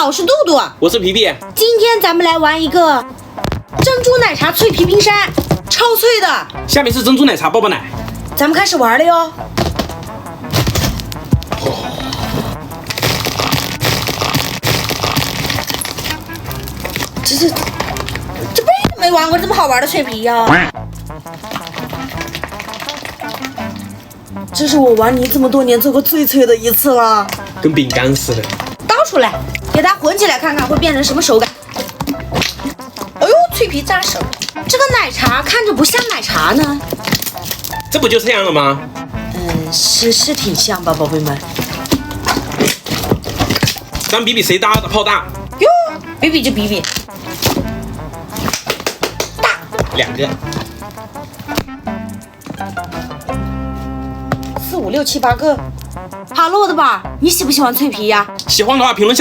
好，我是杜杜，我是皮皮。今天咱们来玩一个珍珠奶茶脆皮冰山，超脆的。下面是珍珠奶茶抱抱奶，咱们开始玩了哟。这辈子没玩过这么好玩的脆皮呀！这是我玩泥这么多年做过最脆的一次了，跟饼干似的。倒出来，给它混起来看看会变成什么手感。哎呦，脆皮扎手！这个奶茶看着不像奶茶呢。这不就这样了吗？是挺像吧，宝贝们。咱比比谁大的炮大。哟，比比就比比。大2个。4、5、6、7、8个。好了，我的宝儿，你喜不喜欢脆皮呀？喜欢的话评论下来。